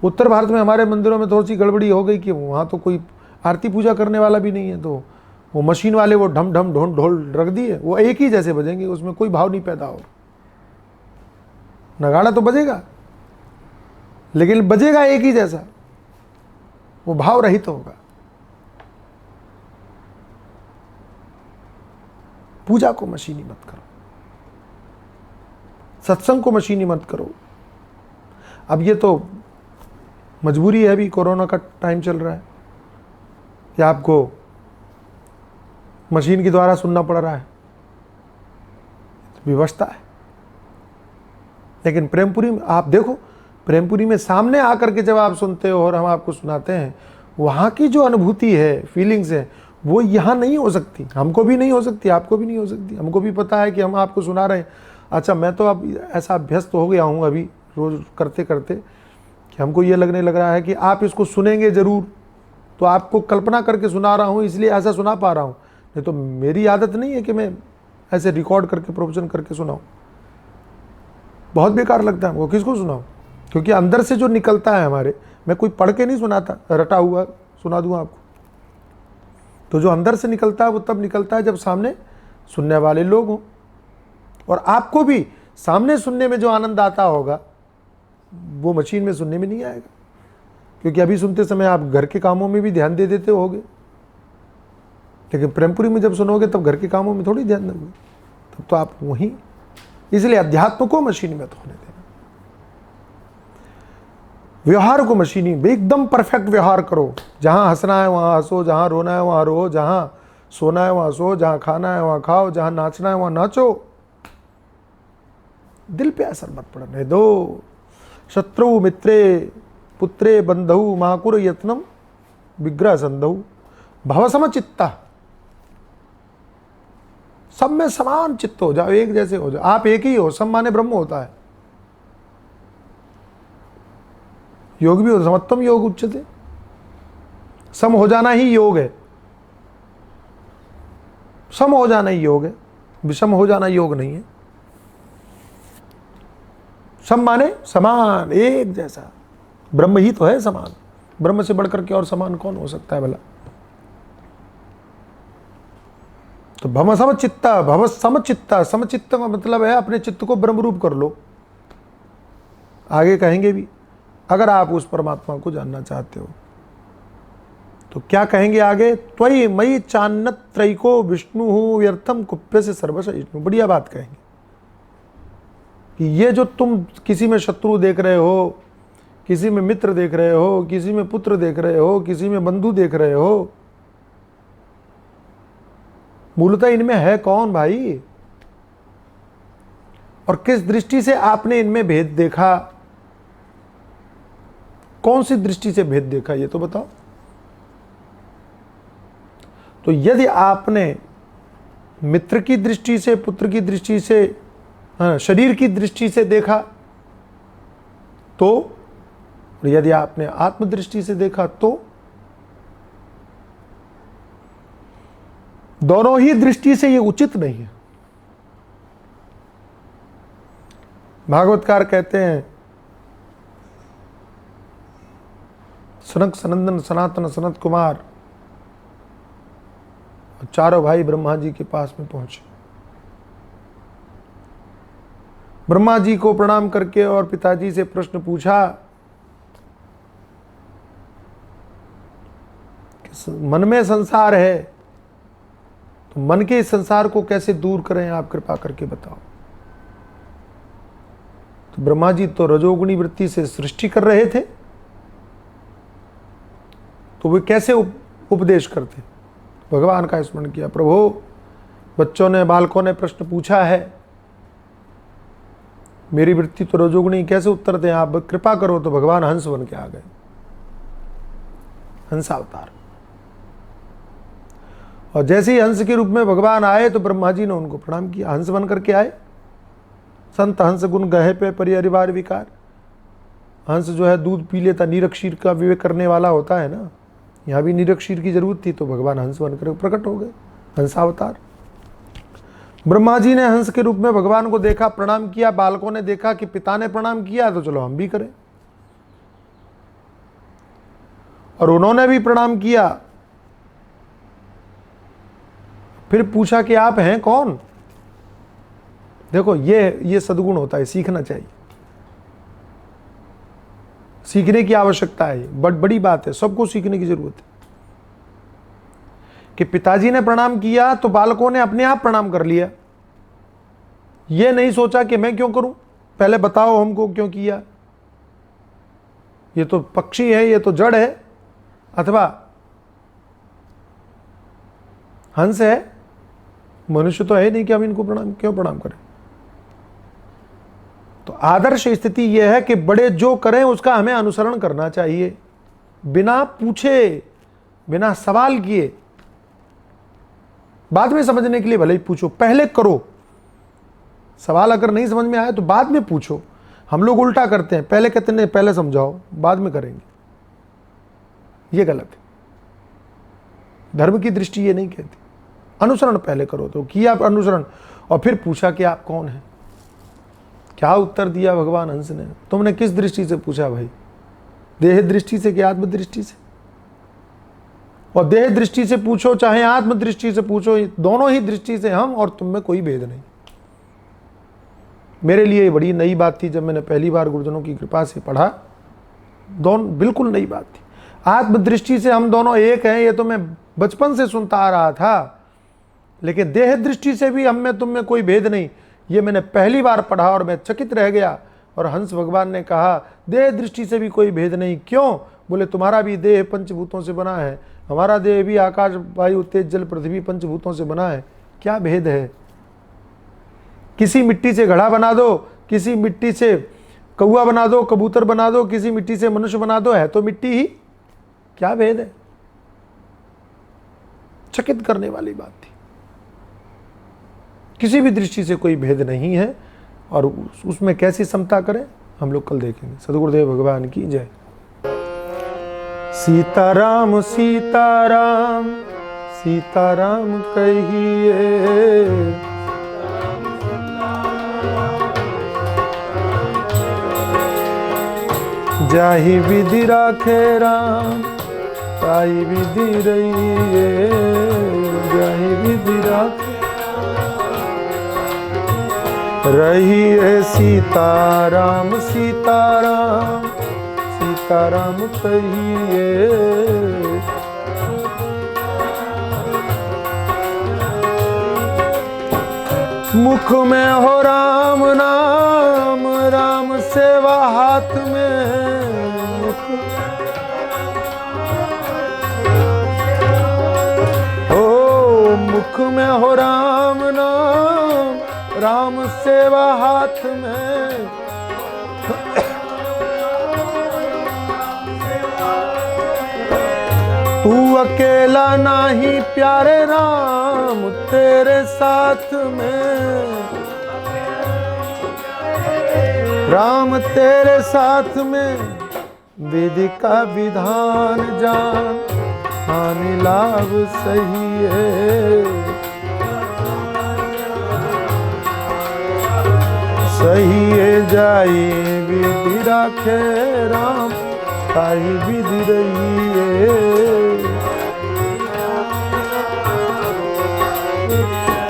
उत्तर भारत में हमारे मंदिरों में थोड़ी सी गड़बड़ी हो गई कि वहां तो कोई आरती पूजा करने वाला भी नहीं है, तो वो मशीन वाले वो ढम ढम ढोल ढोल रख दिए, वो एक ही जैसे बजेंगे, उसमें कोई भाव नहीं पैदा हो। नगाड़ा तो बजेगा लेकिन बजेगा एक ही जैसा, वो भाव रहित होगा। पूजा को मशीनी मत करो, सत्संग को मशीनी मत करो। अब ये तो मजबूरी है, अभी कोरोना का टाइम चल रहा है, या आपको मशीन के द्वारा सुनना पड़ रहा है, व्यवस्था है। लेकिन प्रेमपुरी में आप देखो, प्रेमपुरी में सामने आकर के जब आप सुनते हो और हम आपको सुनाते हैं, वहाँ की जो अनुभूति है, फीलिंग्स है, वो यहाँ नहीं हो सकती, हमको भी नहीं हो सकती, आपको भी नहीं हो सकती। हमको भी पता है कि हम आपको सुना रहे हैं, अच्छा मैं तो अब ऐसा अभ्यस्त हो गया हूँ अभी रोज़ करते करते कि हमको ये लगने लग रहा है कि आप इसको सुनेंगे ज़रूर, तो आपको कल्पना करके सुना रहा हूँ, इसलिए ऐसा सुना पा रहा हूँ। नहीं तो मेरी आदत नहीं है कि मैं ऐसे रिकॉर्ड करके प्रवचन करके सुनाऊँ, बहुत बेकार लगता है हमको, किसको सुनाऊँ? क्योंकि अंदर से जो निकलता है हमारे, मैं कोई पढ़ के नहीं सुनाता, रटा हुआ सुना दूँ आपको। तो जो अंदर से निकलता है वो तब निकलता है जब सामने सुनने वाले लोग हों, और आपको भी सामने सुनने में जो आनंद आता होगा वो मशीन में सुनने में नहीं आएगा, क्योंकि अभी सुनते समय आप घर के कामों में भी ध्यान दे देते होगे, लेकिन प्रेमपुरी में जब सुनोगे तब घर के कामों में थोड़ी ध्यान दोगे, तब तो आप वहीं। इसलिए अध्यात्म को मशीनी मत होने देना, व्यवहार को मशीनी एकदम परफेक्ट व्यवहार करो। जहां हंसना है वहां हंसो, जहां रोना है वहां रो, जहां सोना है वहां सो, जहां खाना है वहां खाओ, जहां नाचना है वहां नाचो। दिल पे असर मत पड़ने दो। शत्रु मित्रे पुत्रे बंधु महाकुर यत्नम विग्रह संधु भव समचित्ता। सब में समान चित्त हो जाओ, एक जैसे हो जाओ। आप एक ही हो, सम माने ब्रह्म होता है। योग भी हो, समत्तम योग उच्चते। सम हो जाना ही योग है, सम हो जाना ही योग है, विषम हो जाना योग नहीं है। सम माने समान, एक जैसा। ब्रह्म ही तो है समान, ब्रह्म से बढ़कर के और समान कौन हो सकता है भला। तो भव समचित्ता, भव समचित्ता, समचित्त का मतलब है अपने चित्त को ब्रह्म रूप कर लो। आगे कहेंगे भी, अगर आप उस परमात्मा को जानना चाहते हो तो क्या कहेंगे आगे, त्वयि मयि चान्नत त्रैको विष्णु व्यर्थम कुप्य से सर्वसहिष्णु। बढ़िया बात कहेंगे कि ये जो तुम किसी में शत्रु देख रहे हो, किसी में मित्र देख रहे हो, किसी में पुत्र देख रहे हो, किसी में बंधु देख रहे हो, मूलतः इनमें है कौन भाई? और किस दृष्टि से आपने इनमें भेद देखा? कौन सी दृष्टि से भेद देखा ये तो बताओ। तो यदि आपने मित्र की दृष्टि से, पुत्र की दृष्टि से, शरीर की दृष्टि से देखा तो, यदि आपने आत्मदृष्टि से देखा तो, दोनों ही दृष्टि से ये उचित नहीं है। भागवतकार कहते हैं, सनक सनंदन सनातन सनत कुमार चारों भाई ब्रह्मा जी के पास में पहुंचे। ब्रह्मा जी को प्रणाम करके और पिताजी से प्रश्न पूछा, मन में संसार है तो मन के इस संसार को कैसे दूर करें, आप कृपा करके बताओ। तो ब्रह्मा जी तो रजोगुणी वृत्ति से सृष्टि कर रहे थे, तो वे कैसे उपदेश करते? भगवान का स्मरण किया, प्रभु बच्चों ने, बालकों ने प्रश्न पूछा है, मेरी वृत्ति तो रजोगुणी, कैसे उत्तर दें, आप कृपा करो। तो भगवान हंस बन के आ गए, हंसावतार। और जैसे ही हंस के रूप में भगवान आए तो ब्रह्मा जी ने उनको प्रणाम किया। हंस बन करके आए। संत हंस गुण गहे पे परिवार विकार। हंस जो है दूध पी लेता, नीरक क्षीर का विवेक करने वाला होता है ना, यहाँ भी नीरक क्षीर की जरूरत थी तो भगवान हंस बनकर प्रकट हो गए, हंसावतार। ब्रह्मा जी ने हंस के रूप में भगवान को देखा, प्रणाम किया। बालकों ने देखा कि पिता ने प्रणाम किया तो चलो हम भी करें, और उन्होंने भी प्रणाम किया। फिर पूछा कि आप हैं कौन? देखो ये सद्गुण होता है, सीखना चाहिए, सीखने की आवश्यकता है। बड़ी बात है, सबको सीखने की जरूरत है। कि पिताजी ने प्रणाम किया तो बालकों ने अपने आप प्रणाम कर लिया। ये नहीं सोचा कि मैं क्यों करूं, पहले बताओ हमको क्यों किया। ये तो पक्षी है, ये तो जड़ है, अथवा हंस है, मनुष्य तो है नहीं कि हम इनको क्यों प्रणाम करें। तो आदर्श स्थिति यह है कि बड़े जो करें उसका हमें अनुसरण करना चाहिए, बिना पूछे, बिना सवाल किए। बाद में समझने के लिए भले ही पूछो, पहले करो। सवाल अगर नहीं समझ में आया तो बाद में पूछो। हम लोग उल्टा करते हैं, पहले कहते हैं पहले समझाओ बाद में करेंगे, ये गलत है। धर्म की दृष्टि ये नहीं कहती। अनुसरण पहले करो। तो किया अनुसरण और फिर पूछा कि आप कौन हैं। क्या उत्तर दिया भगवान हंस ने? तुमने किस दृष्टि से पूछा भाई, देह दृष्टि से कि आत्म दृष्टि से? और देह दृष्टि से पूछो चाहे आत्म दृष्टि से पूछो, दोनों ही दृष्टि से हम और तुम में कोई भेद नहीं। मेरे लिए बड़ी नई बात थी जब मैंने पहली बार गुरुजनों की कृपा से पढ़ा। दोनों बिल्कुल नई बात थी। आत्मदृष्टि से हम दोनों एक हैं, ये तो मैं बचपन से सुनता आ रहा था, लेकिन देह दृष्टि से भी हम में तुम में कोई भेद नहीं, ये मैंने पहली बार पढ़ा और मैं चकित रह गया। और हंस भगवान ने कहा देह दृष्टि से भी कोई भेद नहीं। क्यों? बोले तुम्हारा भी देह पंचभूतों से बना है, हमारा देह भी आकाश वायु तेज जल पृथ्वी पंचभूतों से बना है, क्या भेद है? किसी मिट्टी से घड़ा बना दो, किसी मिट्टी से कौआ बना दो, कबूतर बना दो, किसी मिट्टी से मनुष्य बना दो, है तो मिट्टी ही, क्या भेद है? चकित करने वाली बात थी। किसी भी दृष्टि से कोई भेद नहीं है और उसमें कैसी समता करें हम लोग कल देखेंगे। सद्गुरुदेव भगवान की जय। सीताराम सीताराम सीताराम कहिए, जाहि विधि राखे राम ताहि विधि रहिए, जाहि विधि राखे रहिए। सीताराम सीताराम सीताराम कहिए, मुख में हो राम नाम, राम सेवा हाथ में, मुख में हो राम नाम, राम सेवा हाथ में। तू अकेला नाही प्यारे राम तेरे साथ में, राम तेरे साथ में। विधि का विधान जान हानि लाभ सही है, सही है जाई विधि राखे राम ताहि विधि रहिए,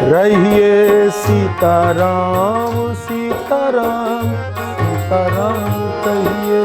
रहिए। सीताराम सीताराम सीताराम कहिए,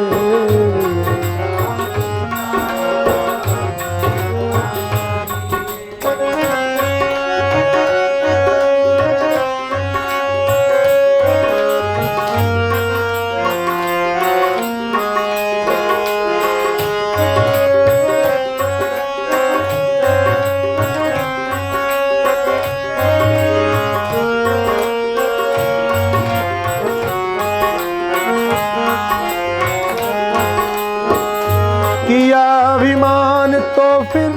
किया अभिमान तो फिर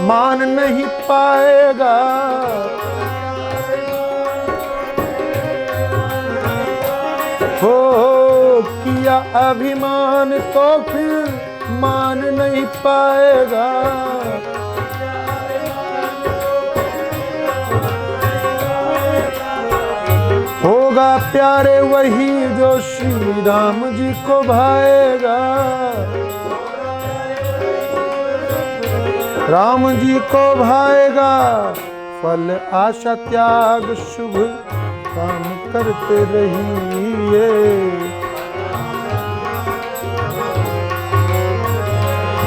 मान नहीं पाएगा, हो किया अभिमान तो फिर मान नहीं पाएगा। होगा प्यारे वही जो श्री राम जी को भाएगा, राम जी को भाएगा। फल आशा त्याग शुभ काम करते रहिए,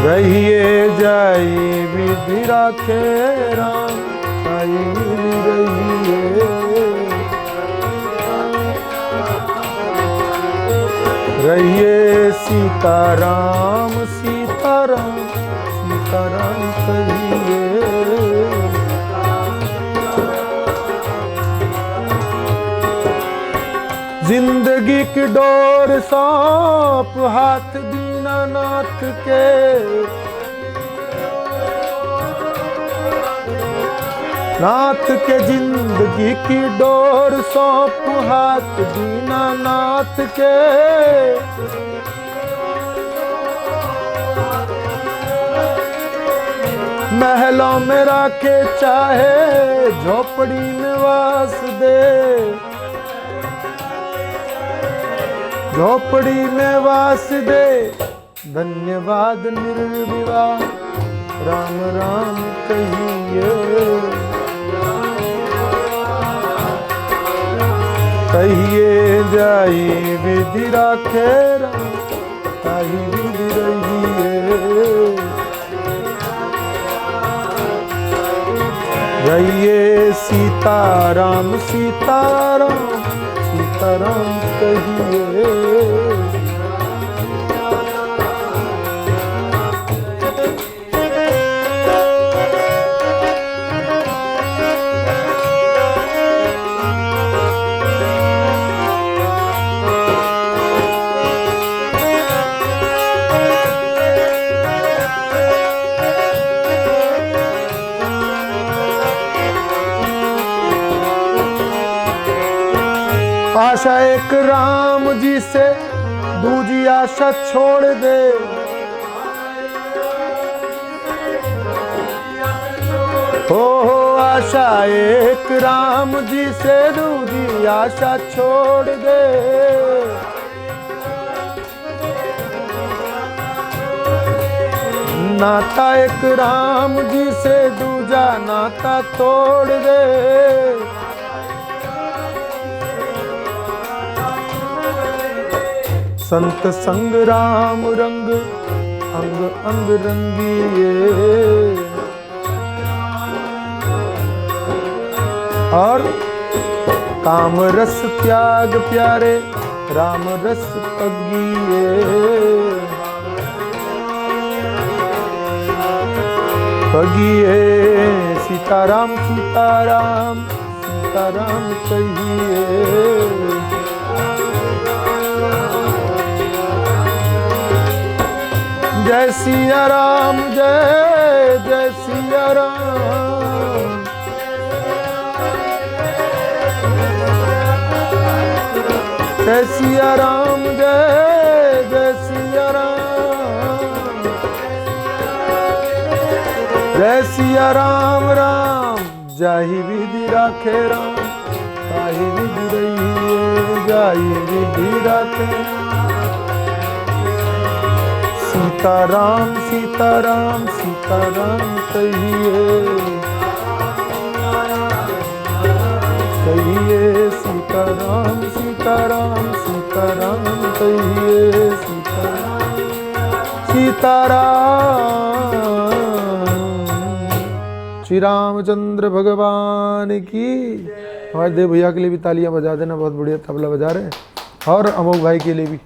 रहिए जाई विधि राखे राम ताहि विधि रहिए, रहिए। सीताराम सीताराम सीताराम कहिए, जिंदगी की डोर सौंप हाथ दीनानाथ के, नाथ के जिंदगी की डोर सौंप हाथ दीनानाथ के। महलों में राखे चाहे झोपड़ी में वास दे, झोपड़ी में वास दे। धन्यवाद निर्विवाद राम राम कहिए, कहिए जाई विधि राखे राम ताही विधि रहिए। रहिए सीताराम सीताराम सीताराम कहिए। आशा एक राम जी से दूजी आशा छोड़ दे। हो आशा एक राम जी से दूजी आशा छोड़ दे। नाता एक राम जी से दूजा नाता तोड़ दे। संत संग राम रंग अंग अंग रंगिए। और काम रस त्याग प्यारे राम रस पगिए। पगिए सीताराम सीताराम सीताराम कहिए। जय सिया राम जय जय सिया राम। जय सिया राम जय जय सिया राम। जय सिया राम राम जाहि विधि राखे राम ताहि विधि रहिए। जाहि विधि राखे सीताराम सीताराम सीताराम कहिए। कहिए सीताराम सीताराम सीताराम कहिए। सीताराम सीताराम। श्री रामचंद्र भगवान की। हमारे देव भैया के लिए भी तालियां बजा देना, बहुत बढ़िया तबला बजा रहे हैं। और अमोघ भाई के लिए भी।